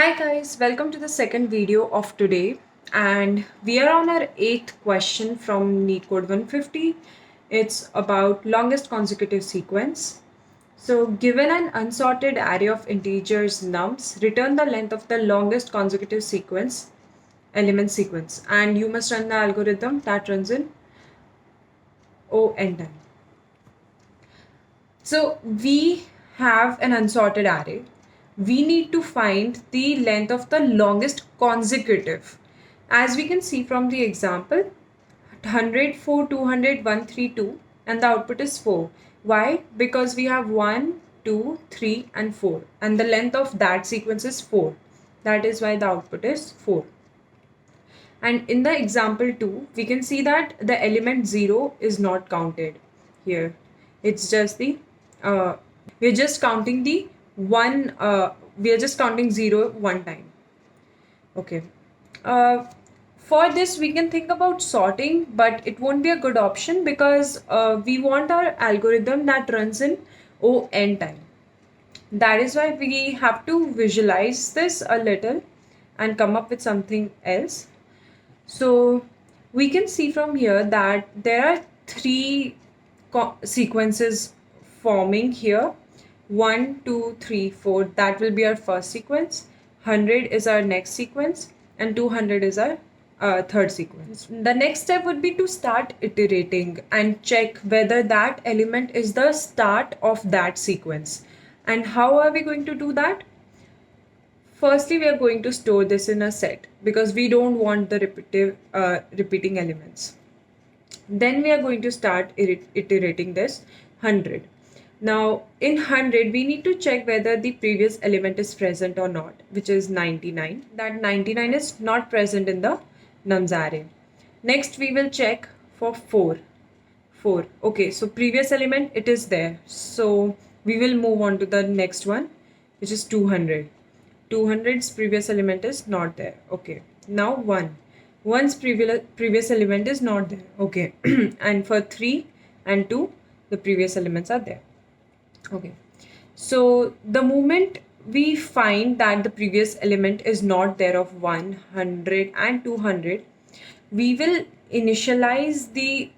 Hi guys, welcome to the second video of today, and we are on our 8th question from NeetCode150. It's about longest consecutive sequence. So given an unsorted array of integers nums, return the length of the longest consecutive element sequence, and you must run the algorithm that runs in O n time. So we have an unsorted array. We need to find the length of the longest consecutive. As we can see from the example, 100, 4, 200, 132, and the output is 4. Why? Because we have 1, 2, 3, and 4, and the length of that sequence is 4. That is why the output is 4. And in the example 2, we can see that the element 0 is not counted here. It's just the, we're just counting the one, we are just counting 0 one time. Okay. For this, we can think about sorting, but it won't be a good option because we want our algorithm that runs in O n time. That is why we have to visualize this a little and come up with something else. So we can see from here that there are three sequences forming here. 1, 2, 3, 4. That will be our first sequence. 100 is our next sequence, and 200 is our third sequence. The next step would be to start iterating and check whether that element is the start of that sequence. And how are we going to do that? Firstly, we are going to store this in a set because we don't want the repeating elements. Then we are going to start iterating this 100. Now in 100, we need to check whether the previous element is present or not, which is 99. That 99 is not present in the nums array. Next, we will check for 4. 4. Okay, so previous element, it is there. So we will move on to the next one, which is 200. 200's previous element is not there. Okay, now 1. 1's previous element is not there. Okay, and for 3 and 2, the previous elements are there. Okay, so the moment we find that the previous element is not there of 100 and 200, we will initialize the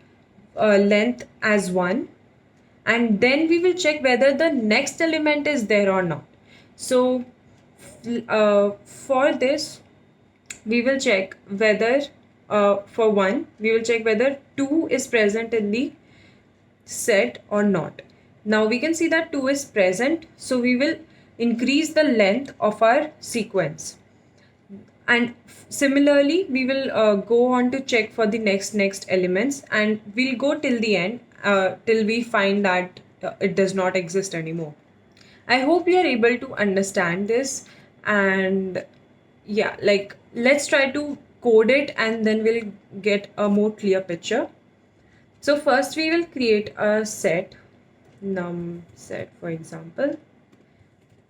length as 1, and then we will check whether the next element is there or not. So for this, we will check whether for 1, we will check whether 2 is present in the set or not. Now we can see that 2 is present, so we will increase the length of our sequence. And similarly, we will go on to check for the next elements, and we'll go till the end, till we find that it does not exist anymore. I hope you are able to understand this, and yeah, like let's try to code it and then we'll get a more clear picture. So first we will create a set, num set for example,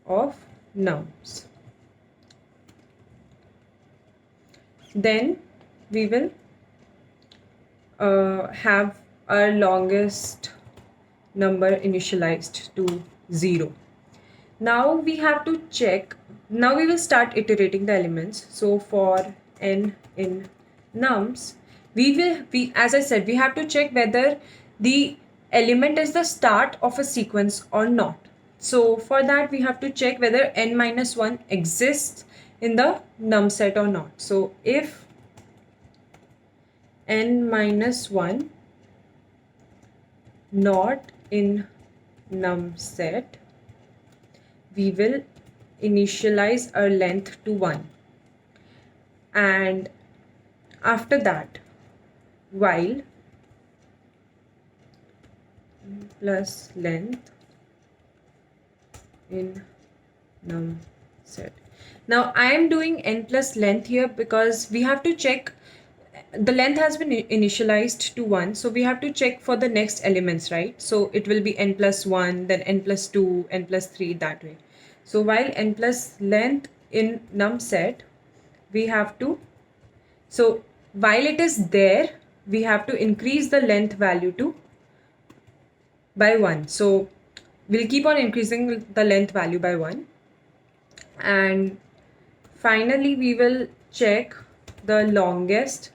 of nums. Then we will have our longest number initialized to 0. Now we have to check. Now we will start iterating the elements. So for n in nums, as I said, we have to check whether the element is the start of a sequence or not. So for that, we have to check whether n-1 exists in the num set or not. So if n-1 not in num set, we will initialize our length to 1. And after that, while plus length in num set. Now I am doing n plus length here because we have to check the length has been initialized to 1, so we have to check for the next elements, right? So it will be n plus 1, then n plus 2, n plus 3, that way. So while n plus length in num set, we have to, so while it is there, we have to increase the length value to by 1. So we'll keep on increasing the length value by 1, and Finally, we will check the longest.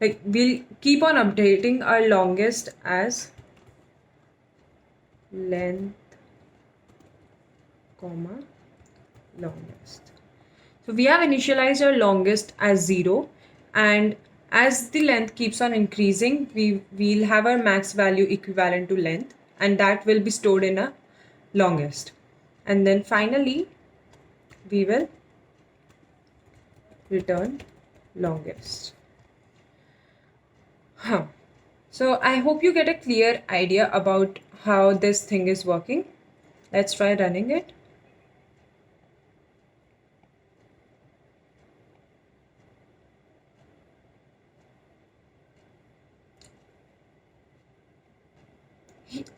Like, we'll keep on updating our longest as length, comma, longest. So we have initialized our longest as 0, and as the length keeps on increasing, we'll have our max value equivalent to length, and that will be stored in a longest. And then finally, we will return longest. So I hope you get a clear idea about how this thing is working. Let's try running it.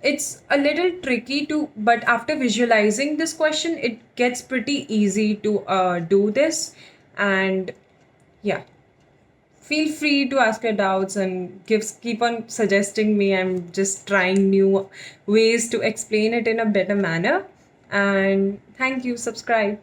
It's a little tricky but after visualizing this question, it gets pretty easy to do this. And yeah, feel free to ask your doubts and keep on suggesting me. I'm just trying new ways to explain it in a better manner. And thank you. Subscribe.